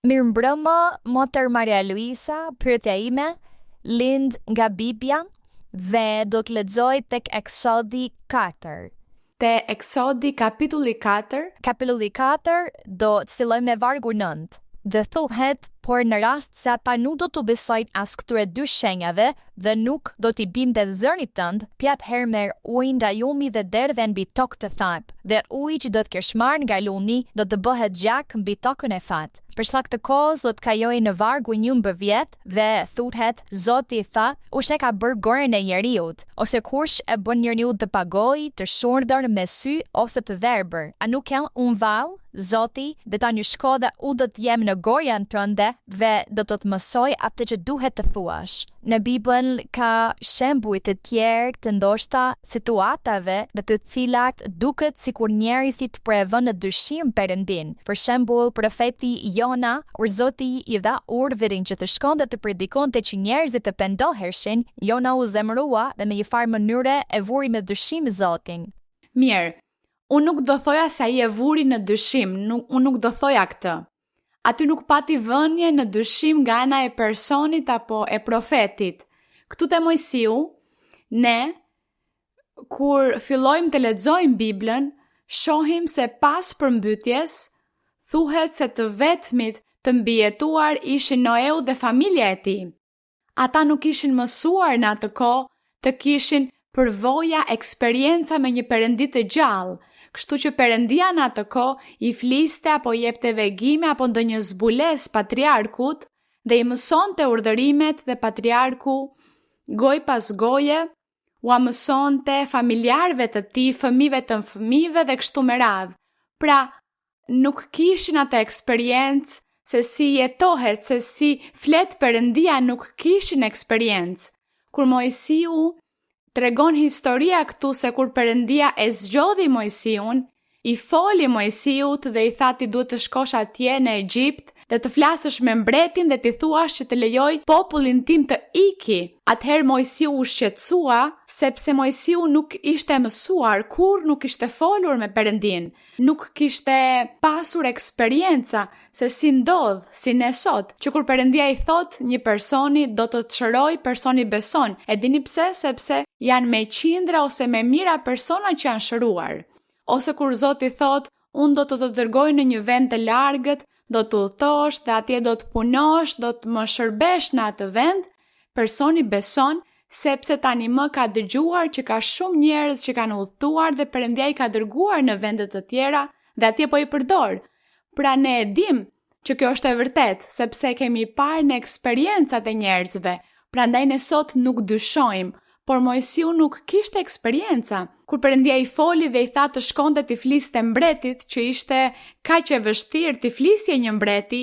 Mirëmbrëma, Motër Maria Luisa, pyetja ime lind nga Biblia dhe do të lexoj tek Eksodi 4. Te Eksodi kapitulli 4, Kapitulli 4 do të filloj me vargu 9. Dhe thuhet, por në rast se ata nuk do të besojnë as këtyre dy shenjave dhe nuk do t'i bimte zërit tënd, pjap herë merr ujë nga lumi dhe derdhe mbi tokë të thap, dhe uji që do të kesh marrë nga lumi do të bëhet gjak mbi tokën e fat. Për shkak të kohës do të kajoj në vargu 11 dhe thuhet, Zoti i tha, kush e ka bërë goren e njeriut, ose kush e bën njeriu të pagoj, të shurdhër me sy ose të verbër. A nuk jam unë vallë, Zoti, dhe tani shko dhe u do të jem në gojën tënde dhe do të të mësoj atë që duhet të thuash. Në Bibël ka shembuj të tjerë të ndoshta situatave dhe të cilat duket sikur njerëzit të prevën në dyshim Perëndin. Për shembull, profeti Jona, kur Zoti i dha urdhrin që të shkonte të predikonte që njerëzit të pendoheshin, Jona u zemërua dhe në një farë mënyre e vuri me dyshim Zotin. Mirë, unë nuk do thoja se ai e vuri në dyshim, unë nuk do thoja këtë. Aty nuk pati vënje në dyshim nga ana e personit apo e profetit. Këtu te Mojsiu, ne, kur fillojmë të lexojmë Biblën, shohim se pas përmbytjes, thuhet se të vetmit të mbijetuar ishin Noeu dhe familja e tij. Ata nuk ishin mësuar në atë kohë të kishin përvoja eksperienca me një Perëndi të gjallë, kështu që Perëndia në atë kohë i fliste apo jepte vegime apo ndonjë zbules patriarkut dhe i mësonte urdhërimet dhe patriarku goj pas goje u mësonte familjarëve të tij, fëmijëve të fëmijëve dhe kështu me radhë. Pra, nuk kishin atë eksperiencë se si jetohet, se si flet Perëndia, nuk kishin eksperiencë. Kur Mojsiu tregon historia këtu se kur Perëndia e zgjodhi Mojsiun, i foli Mojsiut dhe i tha ti duhet të shkosh atje në Egjipt dhe të flasësh me mbretin dhe t'i thuash që të lejoj popullin tim të iki. Atëherë Mojsiu u shqetësua sepse Mojsiu nuk ishte mësuar, kur nuk ishte folur me Perëndin, nuk kishte pasur eksperienca se si ndodh, si ne sot, që kur Perëndia i thot një personi do të çroj, personi beson. E dini pse? Sepse janë me qindra ose me mira persona që janë shëruar. Ose kur Zoti thot, unë do të dërgoj në një vend të largët, do të udhëtosh dhe atje do të punosh, do të më shërbesh në atë vend, personi beson sepse tani më ka dëgjuar që ka shumë njerëz që kanë udhëtuar dhe Perëndia i ka dërguar në vende të tjera dhe atje po i përdor. Pra ne e dim që kjo është e vërtet, sepse kemi parë në eksperiencat e njerëzve, prandaj ne sot nuk dyshojmë. Por Mojsiu nuk kishte eksperienca. Kur Perëndia i foli dhe i tha të shkonte t'i fliste mbretit, që ishte kaq e vështirë t'i flisje një mbreti,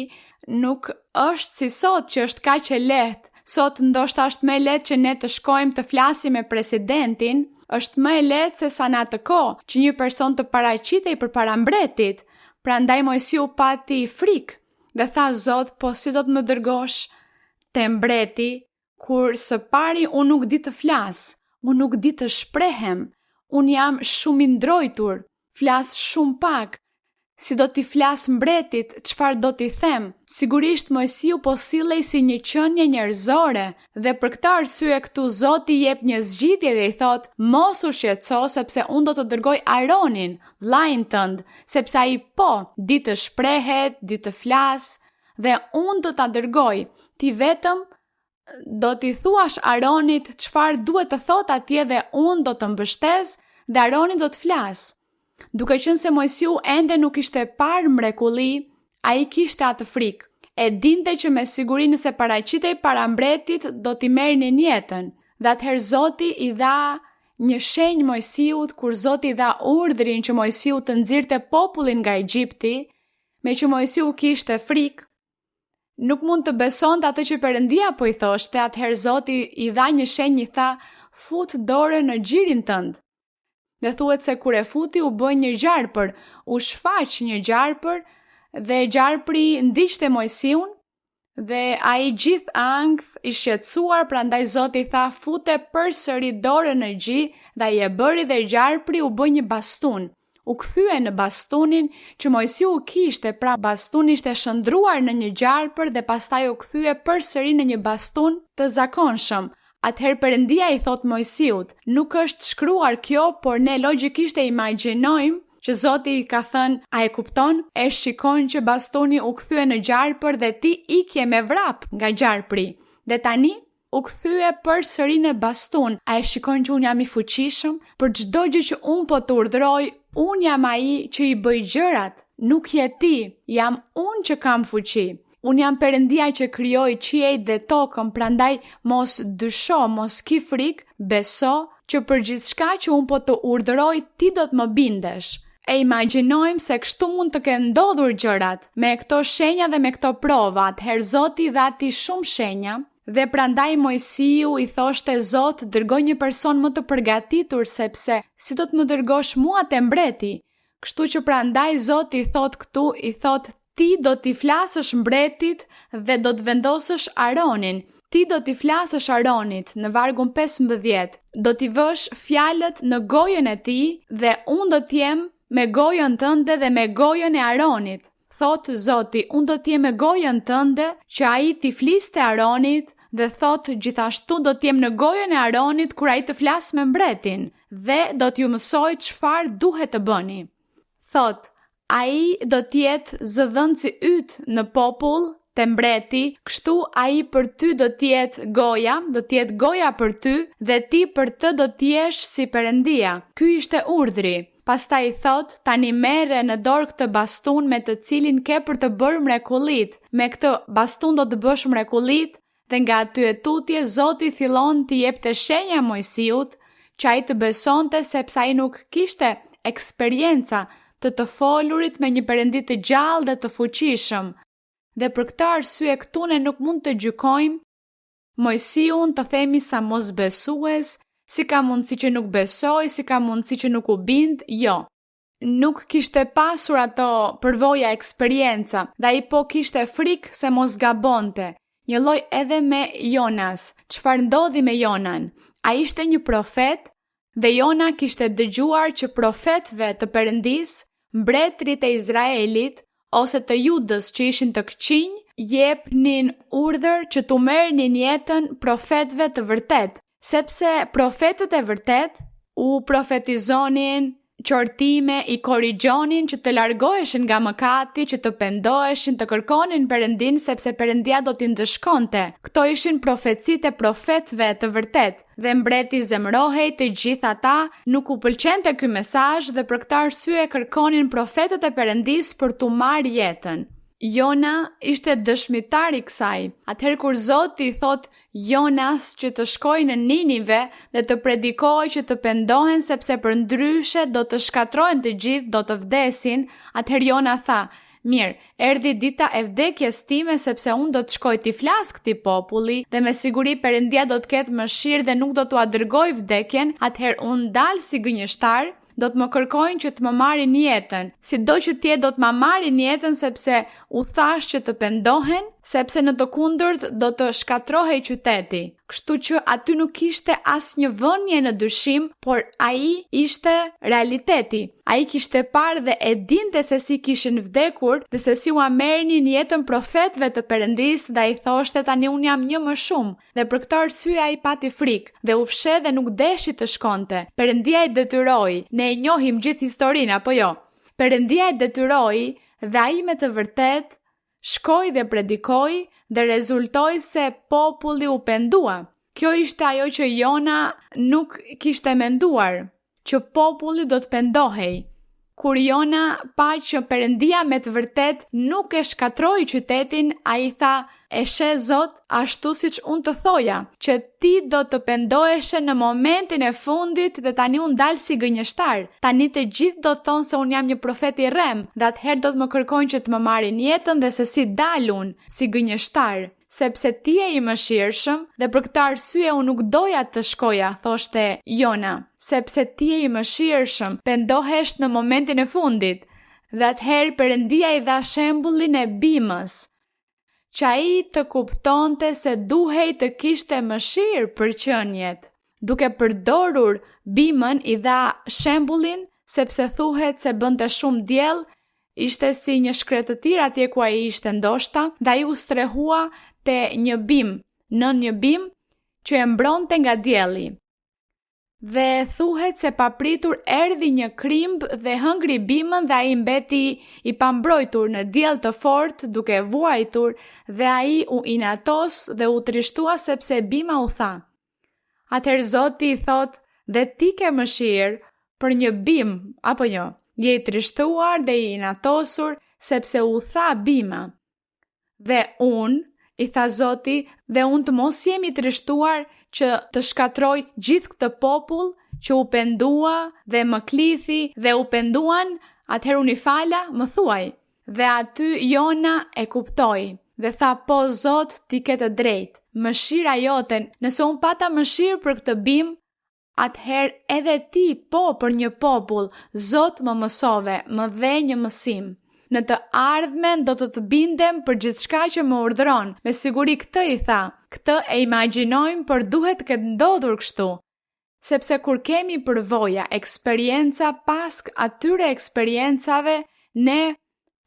nuk është si sot që është kaq e lehtë. Sot ndoshta është më e lehtë që ne të shkojmë të flasim me presidentin, është më e lehtë se sa në atë kohë që një person të paraqitej përpara mbretit. Prandaj Mojsiu pati frikë dhe tha Zot, po si do të më dërgosh te mbreti? Kur së pari unë nuk di të flas, unë nuk di të shprehem, unë jam shumë i ndrojtur, flas shumë pak. Si do t'i flas mbretit, çfarë do t'i them? Sigurisht Mojsiu po sillej si një qenie njerëzore dhe për këtë arsye këtu Zoti jep një zgjidhje dhe i thot: "Mos u shqetëso sepse unë do të dërgoj Aronin, vllain tënd, sepse ai po di të shprehet, di të flas dhe unë do ta dërgoj. Ti vetëm do t'i thuash Aronit çfarë duhet të thot atje dhe unë do të mbështes dhe Aroni do të flas." Duke qenë se Mojsiu ende nuk ishte parë mrekulli, ai kishte atë frikë. E dinte që me siguri nëse paraqitej para mbretit do t'i merrnin jetën. Dhe atëherë Zoti i dha një shenjë Mojsiut kur Zoti i dha urdhrin që Mojsiu të nxirrte popullin nga Egjipti, me që Mojsiu kishte frikë. Nuk mund të besonte atë që Perëndia po i thoshte, atëherë Zoti i dha një shenjë, i tha, fut dorën në gjirin tënd. Dhe thuhet se kur e futi u bë një gjarpër, u shfaq një gjarpër dhe gjarpri ndiqte Mojsiun dhe ai gjithë ankth i shqetësuar, prandaj Zoti i tha fute përsëri dorën në gjë dhe ai e bëri dhe gjarpri u bë një bastun. u kthye në bastunin që Mojsiu kishte, pra bastuni ishte shndruar në një gjarpër dhe pastaj u kthye përsëri në një bastun të zakonshëm. Atëherë Perëndia i thot Mojsiut, nuk është shkruar kjo, por ne logjikisht e imagjinojmë që Zoti i ka thënë, a e kupton? E shikon që bastuni u kthye në gjarpër dhe ti ikje me vrap nga gjarpri. Dhe tani u kthye përsëri në bastun. A e shikon që unë jam i fuqishëm? Për çdo gjë që unë po të urdhëroj, unë jam ai që i bëj gjërat. Nuk je ti, jam unë që kam fuqi. Unë jam Perëndia që krijoi qiejt dhe tokën, prandaj mos dysho, mos ki frikë, beso që për gjithçka që unë po të urdhëroj, ti do të më bindesh. E imagjinojmë se kështu mund të kenë ndodhur gjërat, me këto shenja dhe me këto prova. Atëherë Zoti dha atij shumë shenja, dhe prandaj Mojsiu i thoshte, Zot, dërgoj një person më të përgatitur, sepse si do të më dërgosh mua te mbreti? Kështu që prandaj Zoti i thot këtu, i thot, ti do t'i flasësh mbretit dhe do të vendosësh Aronin. Ti do t'i flasësh Aronit në vargun 15. Do t'i vësh fjalët në gojën e tij dhe unë do t'jem me gojën tënde dhe me gojën e Aronit. Thot Zoti, unë do t'jem me gojën tënde që ai t'i fliste Aronit dhe thot gjithashtu do t'jem në gojën e Aronit kur ai të flas me mbretin dhe do t'ju mësoj çfarë duhet të bëni. Thot, ai do t'jetë zëdhënësi yt në popull te mbreti, kështu ai për ty do t'jetë goja për ty dhe ti për të do t'jesh si Perëndia. Ky ishte urdhri. Pastaj i thot, tani merre në dorë këtë bastun me të cilin ke për të bërë mrekullit. Me këtë bastun do të bësh mrekullit dhe nga aty e tutje Zoti fillon t'i jepte shenja Mojsiut që ai të besonte sepse ai nuk kishte eksperjenca të folurit me një Perëndi të gjallë dhe të fuqishëm. Dhe për këtë arsye këtu ne nuk mund të gjykojmë Mojsiun të themi sa mosbesues, si ka mundësi që nuk besoi, si ka mundësi që nuk u bind, jo. Nuk kishte pasur ato përvoja eksperjenca, dhe ai po kishte frikë se mos gabonte. Një lloj edhe me Jonas. Çfarë ndodhi me Jonan? Ai ishte një profet dhe Jona kishte dëgjuar që profetëve të Perëndisë, mbretërit e Izraelit ose të Judës që ishin të këqinj, jepnin urdhër që t'u merrnin jetën profetëve të vërtet, sepse profetët e vërtet u profetizonin qortime, i korrigjonin që të largoheshin nga mëkati, që të pendoheshin, të kërkonin Perëndin sepse Perëndia do t'i ndëshkonte. Këto ishin profecitë e profetëve të vërtet. Dhe mbreti zemrohej, të gjithë ata nuk u pëlqente ky mesazh dhe për këtë arsye kërkonin profetët e Perëndis për t'u marrë jetën. Jona ishte dëshmitar i kësaj. Atëherë kur Zoti i thot Jonas që të shkojë në Ninive dhe të predikojë që të pendohen sepse përndryshe do të shkatrohen të gjithë, do të vdesin, atëherë Jona tha, mirë, erdhi dita e vdekjes time sepse unë do të shkoj t'i flas këtij populli dhe me siguri Perëndia do të ketë mëshirë dhe nuk do t'u dërgoj vdekjen, atëherë unë dal si gënjeshtar, do të më kërkojnë që të më marrin jetën. Sido që t'jetë do të më marrin jetën sepse u thash që të pendohen, sepse në të kundërt do të shkatrohej qyteti. Kështu që aty nuk ishte asnjë vënie në dyshim, por ai ishte realiteti. Ai kishte parë dhe e dinte se si kishin vdekur dhe se si u merrnin jetën profetëve të Perëndisë dhe ai thoshte tani un jam një më shumë. Dhe për këtë arsye ai pati frikë dhe u fshe dhe nuk deshi të shkonte. Perëndia i detyroi. Ne e njohim gjithë historinë apo jo? Perëndia i detyroi dhe ai me të vërtetë shkoi dhe predikoi dhe rezultoi se populli u pendua. Kjo ishte ajo që Jona nuk kishte menduar, që populli do të pendohej. Kur Jona pa që Perëndia me të vërtet nuk e shkatroi qytetin, ai tha, e she Zot, ashtu siç unë të thoja, që ti do të pendoheshe në momentin e fundit dhe tani unë dal si gënjeshtar. Tani të gjithë do të thonë se unë jam një profet i rrem dhe atëherë do të më kërkojnë që të më marrin jetën dhe se si dal unë si gënjeshtar. Sepse ti je i mëshirshëm dhe për këtë arsye unë nuk doja të shkoja, thoshte Jona, sepse ti je i mëshirshëm, pendohesh në momentin e fundit. Dhe atëherë Perëndia i dha shembullin e bimës, që ai të kuptonte se duhej të kishte mëshirë për qenjet. Duke përdorur bimën i dha shembullin sepse thuhet se bënte shumë diell, ishte si një shkretëtir atje ku ai ishte ndoshta, dhe ai u strehua te një bim, nën një bim që e mbronte nga dielli. Dhe thuhet se papritur erdhi një krimb dhe hëngri bimën dhe ai mbeti i pambrojtur në diell të fortë duke vuajtur dhe ai u inatos dhe u trishtua sepse bima u tha. Atëherë Zoti i thot, dhe ti ke mëshirë për një bim, apo jo? Je i trishtuar dhe i inatosur sepse u tha bima. Dhe unë, i tha Zoti, dhe unë të mos jemi trishtuar që të shkatroj gjithë këtë popull që u pendua dhe më klithi dhe u penduan, atëherë unë i fala, më thuaj. Dhe aty Jona e kuptoi dhe tha, po Zot, ti ke të drejtë. Mëshira jote, nëse unë pata mëshirë për këtë bim, atëherë edhe ti po për një popull, Zot më mësove, më dhe një mësim. Në të ardhmen do të bindem për gjithçka që më urdhëron. Me siguri këtë i tha. Këtë e imagjinojmë, por duhet të ketë ndodhur kështu. Sepse kur kemi përvoja, eksperienca pas atyre eksperiencave, ne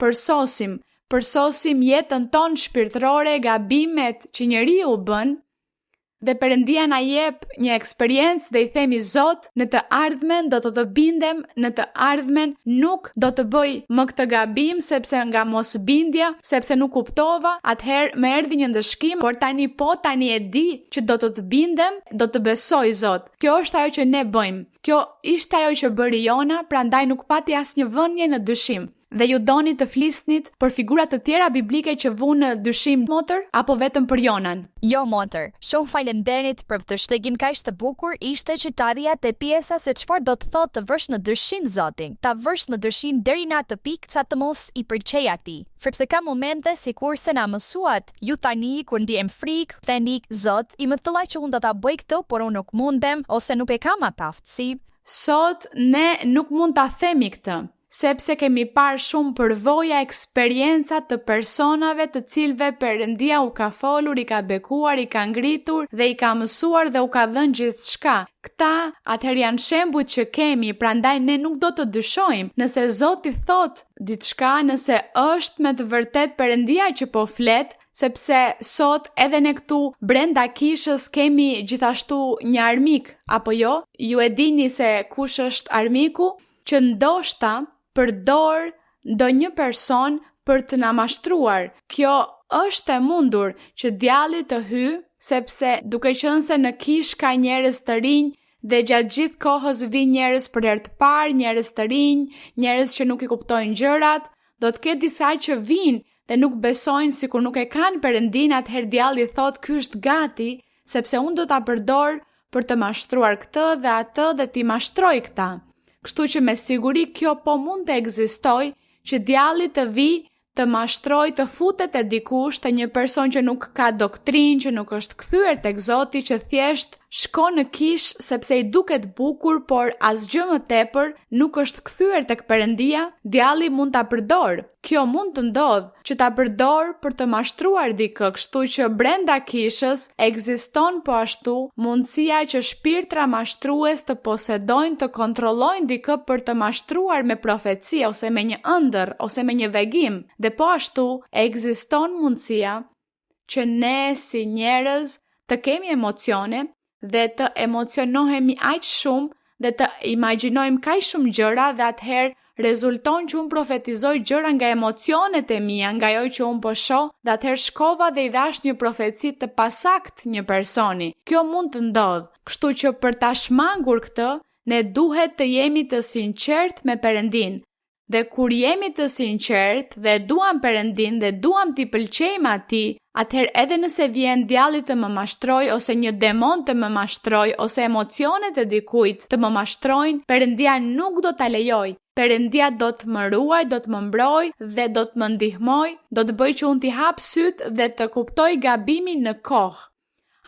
përsosim jetën tonë shpirtërore, gabimet që njeriu bën, dhe Perëndia na jep një eksperiencë dhe i themi Zot, në të ardhmen do të bindem, në të ardhmen nuk do të bëj më këtë gabim sepse nga mosbindja, sepse nuk kuptova, atëherë më erdhi një ndëshkim, por tani e di që do të bindem, do të besoj Zot. Kjo është ajo që ne bëjmë. Kjo ishte ajo që bëri Jona, prandaj nuk pati asnjë vënje në dyshim. Dhe ju doni të flisnit për figurat të tjera biblike që vunë në dyshim, motër, apo vetëm për Jonan? Jo, motër, shumë falemnderit për të shtegim kaq të bukur, ishte që ta rria te pjesa se çfarë do të thotë të vësh në dyshim Zotin. Ta vësh në dyshim deri në atë pikë sa të mos i përqej atij. Sepse ka momente sikurse na mësuat, ju tani kur ndiem frikë, theni Zot, i më thëllaj që unë do ta bëj këtë, por unë nuk mundem ose nuk e kam atë aftësi. Sot ne nuk mund ta themi këtë, sepse kemi parë shumë përvoja, eksperienca të personave të cilve Perëndia u ka folur, i ka bekuar, i ka ngritur dhe i ka mësuar dhe u ka dhënë gjithçka. Këta atëherë janë shembujt që kemi, prandaj ne nuk do të dyshojmë. Nëse Zoti thot diçka, nëse është me të vërtet Perëndia që po flet, sepse sot edhe ne këtu brenda kishës kemi gjithashtu një armik, apo jo? Ju e dini se kush është armiku? Që ndoshta përdor ndonjë person për të na mashtruar. Kjo është e mundur që djalli të hyjë, sepse duke qenë se në kishë ka njerëz të rinj dhe gjatë gjithë kohës vijnë njerëz për herë të parë, njerëz të rinj, njerëz që nuk i kuptojnë gjërat, do të ketë disa që vijnë dhe nuk besojnë sikur nuk e kanë Perëndin, atëherë djalli thotë ky është gati, sepse unë do ta përdor për të mashtruar këtë dhe atë dhe ti mashtroj këta. Kështu që me siguri kjo po mund të ekzistojë, që djalli të vi të mashtroj, të futet e dikush, të një person që nuk ka doktrinë, që nuk është kthyer tek Zoti, që thjesht shkon në kishë sepse i duket bukur, por asgjë më tepër nuk është kthyer tek Perëndia, djalli mund ta përdor. Kjo mund të ndodh, që ta përdor për të mashtruar dikë, kështu që brenda kishës ekziston po ashtu mundësia që shpirtra mashtrues të posedojnë, të kontrollojnë dikë për të mashtruar me profeci ose me një ëndër ose me një vegim. Dhe po ashtu ekziston mundësia që ne si njerëz të kemi emocione dhe të emocionohemi aq shumë dhe të imagjinojmë kaq shumë gjëra dhe atëherë rezulton që unë profetizoj gjëra nga emocionet e mia, nga ajo që unë po shoh, dhe atëherë shkova dhe i dhash një profeci të pasakt një personi. Kjo mund të ndodh. Kështu që për ta shmangur këtë, ne duhet të jemi të sinqert me Perëndin. Dhe kur jemi të sinqert dhe duam Perëndin dhe duam t'i pëlqejmë atij, atëherë edhe nëse vjen djalli të më mashtroj ose një demon të më mashtroj ose emocionet e dikujt të më mashtrojnë, Perëndia nuk do ta lejoj. Perëndia do të më ruaj, do të më mbroj dhe do të më ndihmoj, do të bëj që unë t'i hap syt dhe të kuptoj gabimin në kohë.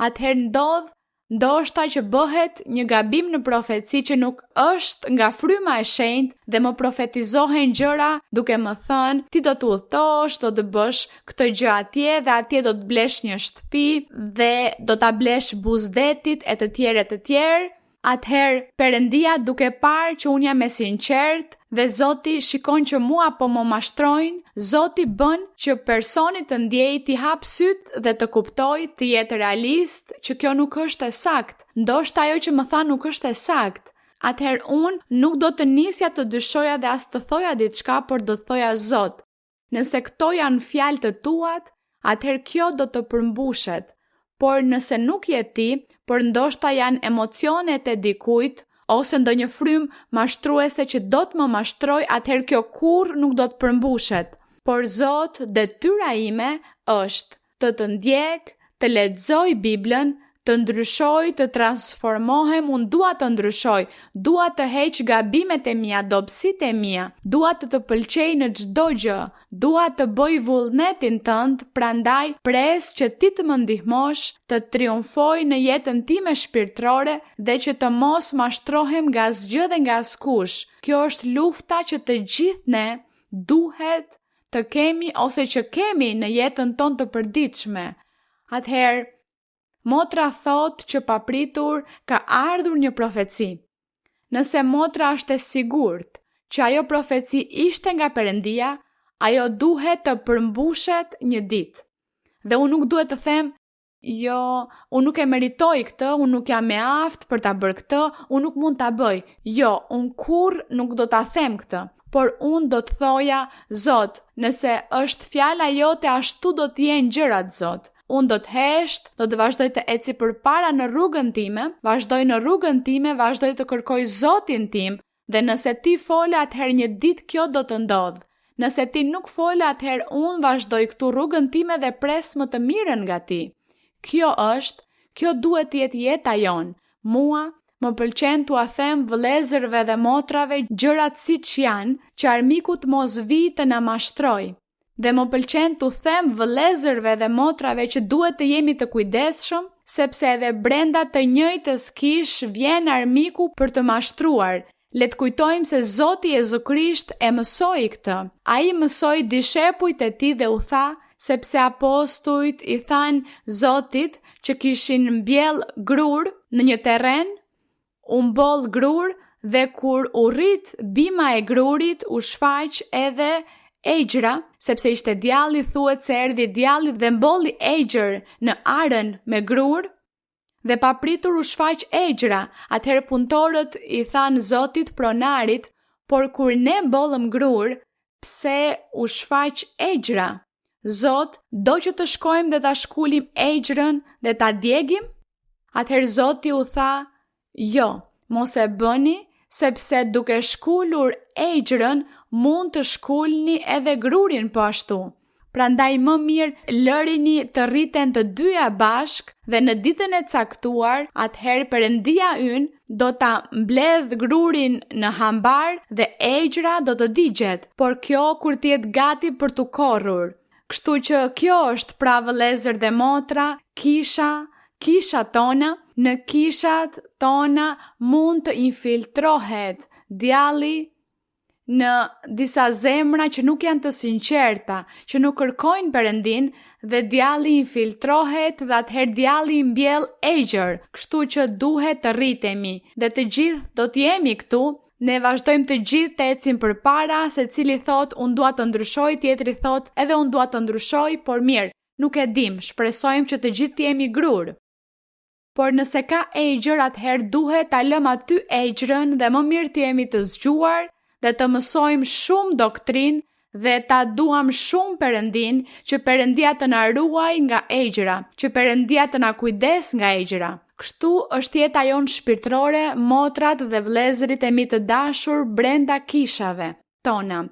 Atëherë ndoshta që bëhet një gabim në profeci që nuk është nga fryma e shenjtë dhe më profetizohen gjëra duke më thënë ti do të udhtosh, do të bësh këtë gjë atje dhe atje do të blesh një shtëpi dhe do ta blesh buzdetit e të tjerë. Atëherë, Perëndia duke parë që unë jam e sinqert dhe Zoti shikon që mua po më mashtrojnë, Zoti bën që personi të ndjej t'i hap syt dhe të kuptoj, të jetë realist që kjo nuk është e saktë. Ndoshta ajo që më tha nuk është e saktë. Atëherë unë nuk do të nisja të dyshoja dhe as të thoja diçka, por do të thoja Zot. Nëse këto janë fjalë të tuat, atëherë kjo do të përmbushet. Por nëse nuk je ti, por ndoshta janë emocionet e dikujt, ose ndonjë frym mashtruese që do të më mashtroj, atëherë kjo kurrë nuk do të përmbushet. Por Zot, detyra ime është të ndjek, të lexoj Biblën, të ndryshoj, të transformohem, unë dua të ndryshoj, dua të heq gabimet e mia, dobësitë e mia, dua të pëlqej në çdo gjë, dua të bëj vullnetin tënd, prandaj pres që ti të më ndihmosh të triumfoj në jetën time shpirtërore dhe që të mos mashtrohem nga asgjë dhe nga askush. Kjo është lufta që të gjithë ne duhet të kemi ose që kemi në jetën tonë të përditshme. Atëherë, motra thot që papritur ka ardhur një profeci. Nëse motra është e sigurt që ajo profeci ishte nga Perëndia, ajo duhet të përmbushet një ditë. Dhe unë nuk duhet të them, jo, unë nuk e meritoj këtë, unë nuk jam e aftë për ta bërë këtë, unë nuk mund ta bëj. Jo, unë kurrë nuk do ta them këtë, por unë do të thoja, Zot, nëse është fjala jote, ashtu do të jenë gjërat, Zot. Unë do të hesht, do të vazhdoj të eci përpara në rrugën time, vazhdoj të kërkoj Zotin tim, dhe nëse ti fole, atëherë një ditë kjo do të ndodhë. Nëse ti nuk fole, atëherë unë vazhdoj këtu rrugën time dhe pres më të mirën nga ti. Kjo duhet të jetë jeta jonë. Mua më pëlqen t'ua them vëllezërve dhe motrave gjërat siç janë, që armiku të mos vi të na mashtroj. Dhe më pëlqen t'u them vëllezërve dhe motrave që duhet të jemi të kujdesshëm, sepse edhe brenda të njëjtës kish vjen armiku për të mashtruar. Le të kujtojmë se Zoti Jezu Krisht e mësoi këtë. Ai mësoi dishepujt e tij dhe u tha, sepse apostujt i thanë Zotit që kishin mbjell grur në një terren, u mboll grur dhe kur u rrit bima e grurit u shfaq edhe Ejgjra, sepse ishte djalli, thuhet se erdhi djalli dhe mbolli Ejgjër në arën me grur, dhe papritur u shfaq Ejgjra. Atëherë punëtorët i thanë Zotit pronarit, por kur ne mbollëm grur, pse u shfaq Ejgjra? Zot, do që të shkojmë dhe ta shkulim Ejgjrën dhe ta djegim? Atëherë Zoti u tha, jo, mos e bëni, sepse duke shkulur Ejgjrën, mund të shkulni edhe grurin po ashtu. Prandaj më mirë lërini të rriten të dyja bashk dhe në ditën e caktuar, atëherë Perëndia ynë do ta mbledh grurin në hambar dhe Ejgjra do të digjet, por kjo kur të jetë gati për të korrur. Kështu që kjo është pra vëllezër dhe motra, kisha tona, në kishat tona mund të infiltrohet djalli në disa zemra që nuk janë të sinqerta, që nuk kërkojnë Perëndin, dhe djalli infiltrohet dhe atëherë djalli mbjell Ejgjër, kështu që duhet të rritemi dhe të gjithë do të jemi këtu. Ne vazhdojmë të gjithë të ecim përpara, secili thot unë dua të ndryshoj, tjetri thot edhe unë dua të ndryshoj, por mirë, nuk e dim, shpresojmë që të gjithë të jemi grur. Por nëse ka Ejgjër, atëherë duhet ta lëm aty Ejgjrën dhe më mirë të jemi të zgjuar dhe të mësojmë shumë doktrinë dhe ta duam shumë Perëndin, që Perëndia të na ruaj nga Ejgjra, që Perëndia të na kujdes nga Ejgjra. Kështu është jeta jonë shpirtërore, motrat dhe vëllezërit e mi të dashur brenda kishave tona.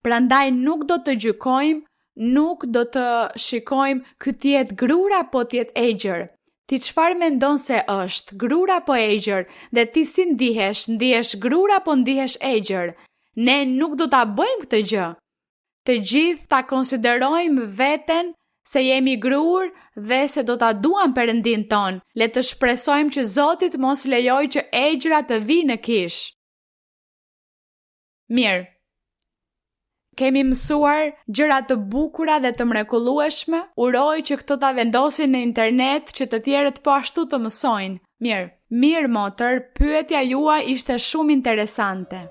Prandaj nuk do të gjykojmë, nuk do të shikojmë ky të jetë grur apo të jetë Ejgjër. Ti çfarë mendon se është, grur apo Ejgjër, dhe ti si ndihesh grur apo ndihesh Ejgjër? Ne nuk do ta bëjmë këtë gjë. Të gjithë ta konsiderojmë veten se jemi grur dhe se do ta duam Perëndin ton. Le të shpresojmë që Zoti të mos lejojë që Ejgjra të vijë në kish. Mirë. Kemi mësuar gjëra të bukura dhe të mrekullueshme. Uroj që këto ta vendosin në internet që të tjerët po ashtu të mësojnë. Mirë, motër, pyetja juaj ishte shumë interesante.